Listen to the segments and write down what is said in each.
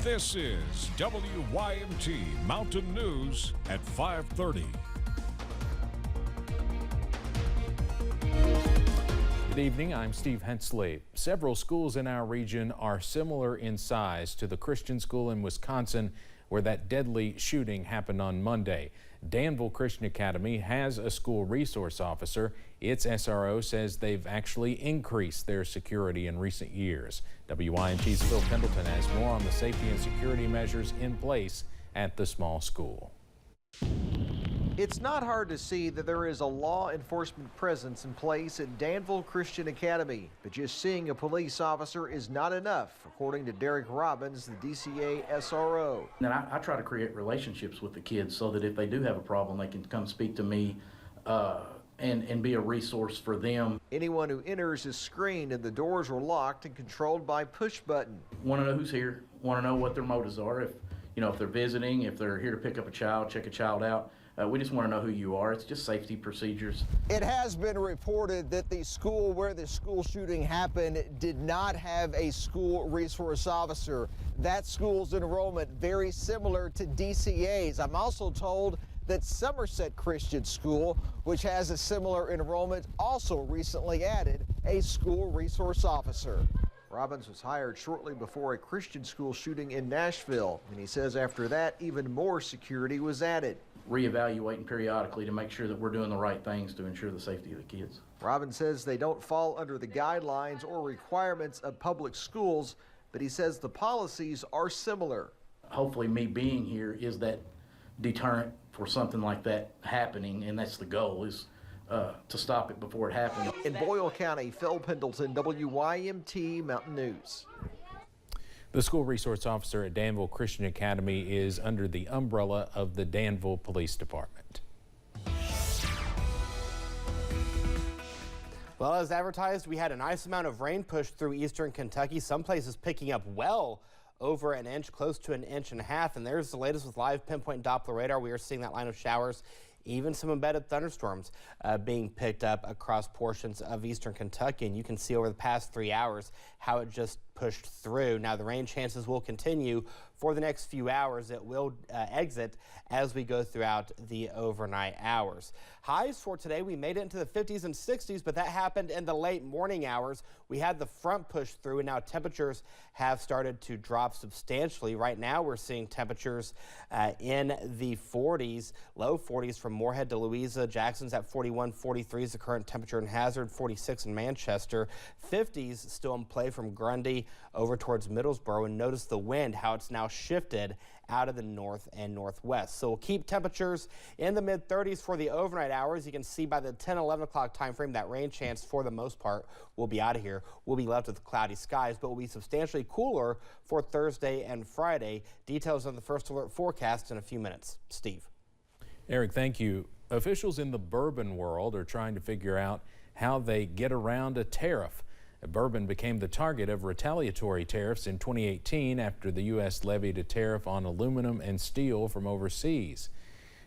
This is WYMT Mountain News at 5:30. Good evening, I'm Steve Hensley. Several schools in our region are similar in size to the Christian school in Wisconsin where that deadly shooting happened on Monday. Danville Christian Academy has a school resource officer. Its SRO says they've actually increased their security in recent years. WYMT's Phil Pendleton has more on the safety and security measures in place at the small school. It's not hard to see that there is a law enforcement presence in place at Danville Christian Academy, but just seeing a police officer is not enough, according to Derek Robbins, the DCA SRO. And I try to create relationships with the kids so that if they do have a problem, they can come speak to me and be a resource for them. Anyone who enters is screened and the doors are locked and controlled by push button. Want to know who's here, want to know what their motives are, if they're visiting, if they're here to pick up a child, check a child out. We just want to know who you are. It's just safety procedures. It has been reported that the school where the school shooting happened did not have a school resource officer. That school's enrollment very similar to DCA's. I'm also told that Somerset Christian School, which has a similar enrollment, also recently added a school resource officer. Robbins was hired shortly before a Christian school shooting in Nashville, and he says after that, even more security was added. Reevaluating periodically to make sure that we're doing the right things to ensure the safety of the kids. Robbins says they don't fall under the guidelines or requirements of public schools, but he says the policies are similar. Hopefully me being here is that deterrent for something like that happening, and that's the goal, is to stop it before it happens. In Boyle County, Phil Pendleton, WYMT Mountain News. The school resource officer at Danville Christian Academy is under the umbrella of the Danville Police Department. Well, as advertised, we had a nice amount of rain pushed through eastern Kentucky. Some places picking up well over an inch, close to an inch and a half. And there's the latest with live pinpoint Doppler radar. We are seeing that line of showers, even some embedded thunderstorms being picked up across portions of eastern Kentucky. And you can see over the past 3 hours how it just pushed through. Now the rain chances will continue for the next few hours. It will exit as we go throughout the overnight hours. Highs for today, we made it into the 50s and 60s, but that happened in the late morning hours. We had the front push through, and now temperatures have started to drop substantially. Right now we're seeing temperatures in the 40s, low 40s from Moorhead to Louisa. Jackson's at 41, 43 is the current temperature in Hazard, 46 in Manchester. 50s still in play from Grundy over towards Middlesboro, and notice the wind, how it's now shifted out of the north and northwest. So we'll keep temperatures in the mid-30s for the overnight hours. You can see by the 10, 11 o'clock time frame that rain chance for the most part will be out of here. We'll be left with cloudy skies, but will be substantially cooler for Thursday and Friday. Details on the first alert forecast in a few minutes. Steve. Eric, thank you. Officials in the bourbon world are trying to figure out how they get around a tariff. Bourbon became the target of retaliatory tariffs in 2018 after the U.S. levied a tariff on aluminum and steel from overseas.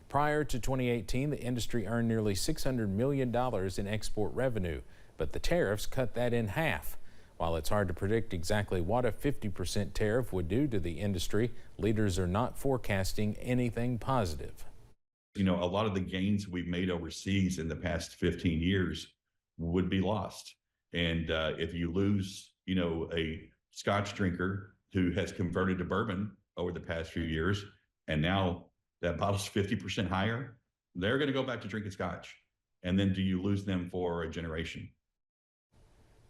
Prior to 2018, the industry earned nearly $600 million in export revenue, but the tariffs cut that in half. While it's hard to predict exactly what a 50% tariff would do to the industry, leaders are not forecasting anything positive. A lot of the gains we've made overseas in the past 15 years would be lost. And if you lose, a Scotch drinker who has converted to bourbon over the past few years, and now that bottle's 50% higher, they're going to go back to drinking Scotch. And then do you lose them for a generation?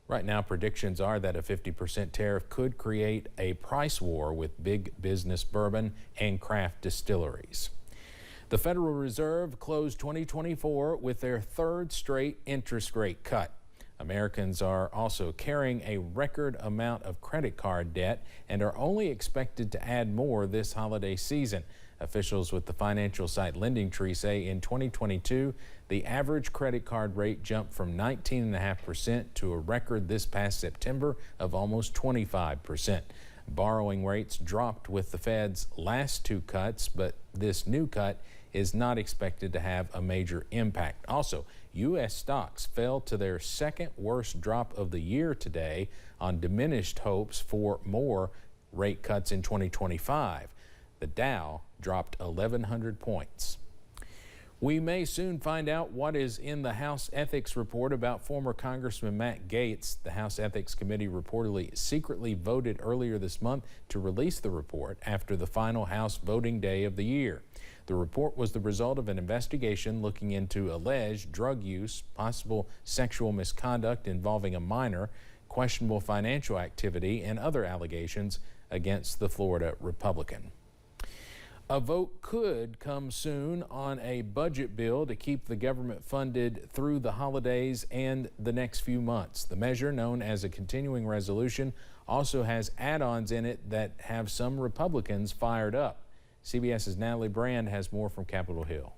Right now, predictions are that a 50% tariff could create a price war with big business bourbon and craft distilleries. The Federal Reserve closed 2024 with their third straight interest rate cut. Americans are also carrying a record amount of credit card debt and are only expected to add more this holiday season. Officials with the financial site LendingTree say in 2022, the average credit card rate jumped from 19.5% to a record this past September of almost 25%. Borrowing rates dropped with the Fed's last two cuts, but this new cut is not expected to have a major impact. Also, U.S. stocks fell to their second worst drop of the year today on diminished hopes for more rate cuts in 2025. The Dow dropped 1,100 points. We may soon find out what is in the House Ethics Report about former Congressman Matt Gaetz. The House Ethics Committee reportedly secretly voted earlier this month to release the report after the final House voting day of the year. The report was the result of an investigation looking into alleged drug use, possible sexual misconduct involving a minor, questionable financial activity, and other allegations against the Florida Republican. A vote could come soon on a budget bill to keep the government funded through the holidays and the next few months. The measure, known as a continuing resolution, also has add-ons in it that have some Republicans fired up. CBS's Natalie Brand has more from Capitol Hill.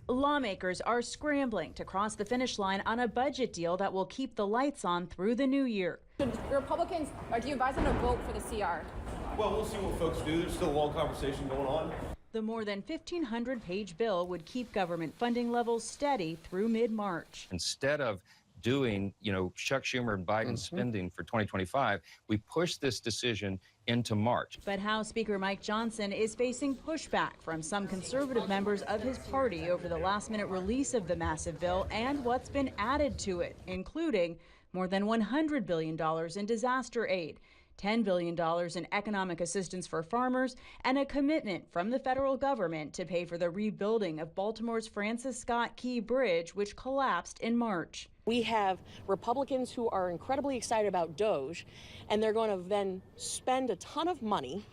Lawmakers are scrambling to cross the finish line on a budget deal that will keep the lights on through the new year. Should Republicans, or do you advise them to vote for the CR? Well, we'll see what folks do. There's still a long conversation going on. The more than 1,500-page bill would keep government funding levels steady through mid-March. Instead of doing, Chuck Schumer and Biden spending for 2025, we pushed this decision into March. But House Speaker Mike Johnson is facing pushback from some conservative members of his party over the last-minute release of the massive bill and what's been added to it, including more than $100 billion in disaster aid, $10 billion in economic assistance for farmers, and a commitment from the federal government to pay for the rebuilding of Baltimore's Francis Scott Key Bridge, which collapsed in March. We have Republicans who are incredibly excited about DOGE, and they're going to then spend a ton of money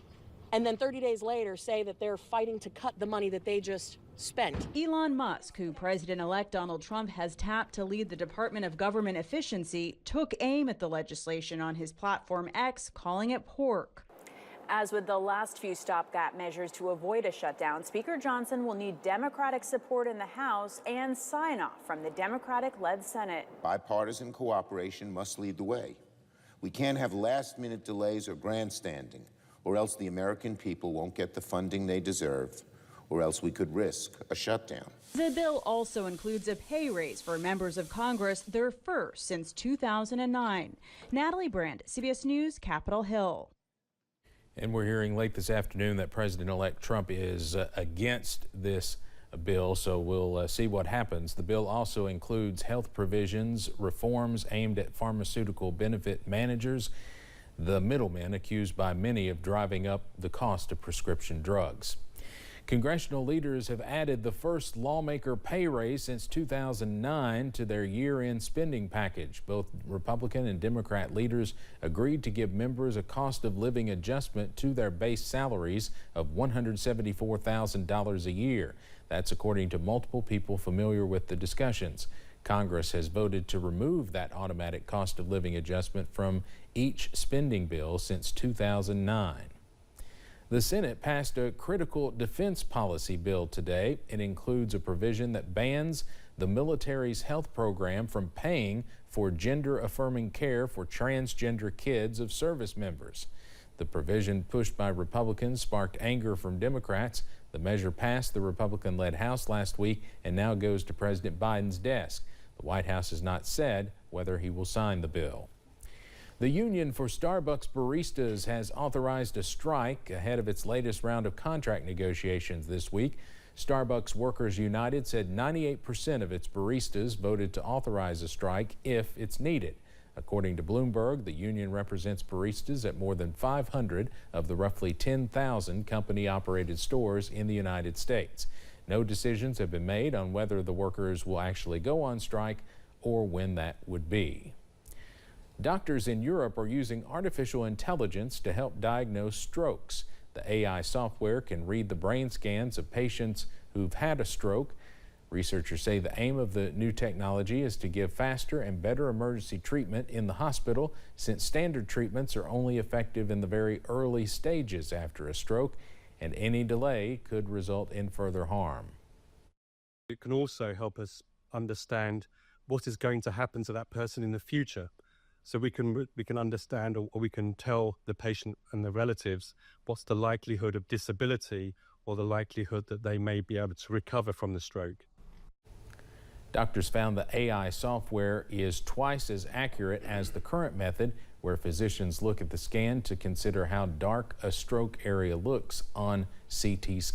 and then 30 days later say that they're fighting to cut the money that they just spent. Elon Musk, who President-elect Donald Trump has tapped to lead the Department of Government Efficiency, took aim at the legislation on his platform X, calling it pork. As with the last few stopgap measures to avoid a shutdown, Speaker Johnson will need Democratic support in the House and sign-off from the Democratic-led Senate. Bipartisan cooperation must lead the way. We can't have last-minute delays or grandstanding, or else the American people won't get the funding they deserve, or else we could risk a shutdown. The bill also includes a pay raise for members of Congress, their first since 2009. Natalie Brand, CBS News, Capitol Hill. And we're hearing late this afternoon that President-elect Trump is against this bill, so we'll see what happens. The bill also includes health provisions, reforms aimed at pharmaceutical benefit managers, the middlemen accused by many of driving up the cost of prescription drugs. Congressional leaders have added the first lawmaker pay raise since 2009 to their year-end spending package. Both Republican and Democrat leaders agreed to give members a cost of living adjustment to their base salaries of $174,000 a year. That's according to multiple people familiar with the discussions. Congress has voted to remove that automatic cost of living adjustment from each spending bill since 2009. The Senate passed a critical defense policy bill today. It includes a provision that bans the military's health program from paying for gender-affirming care for transgender kids of service members. The provision, pushed by Republicans, sparked anger from Democrats. The measure passed the Republican-led House last week and now goes to President Biden's desk. The White House has not said whether he will sign the bill. The Union for Starbucks Baristas has authorized a strike ahead of its latest round of contract negotiations this week. Starbucks Workers United said 98% of its baristas voted to authorize a strike if it's needed. According to Bloomberg, the union represents baristas at more than 500 of the roughly 10,000 company-operated stores in the United States. No decisions have been made on whether the workers will actually go on strike or when that would be. Doctors in Europe are using artificial intelligence to help diagnose strokes. The AI software can read the brain scans of patients who've had a stroke. Researchers say the aim of the new technology is to give faster and better emergency treatment in the hospital, since standard treatments are only effective in the very early stages after a stroke, and any delay could result in further harm. It can also help us understand what is going to happen to that person in the future. So we can understand, or we can tell the patient and the relatives what's the likelihood of disability or the likelihood that they may be able to recover from the stroke. Doctors found the AI software is twice as accurate as the current method, where physicians look at the scan to consider how dark a stroke area looks on CT scan.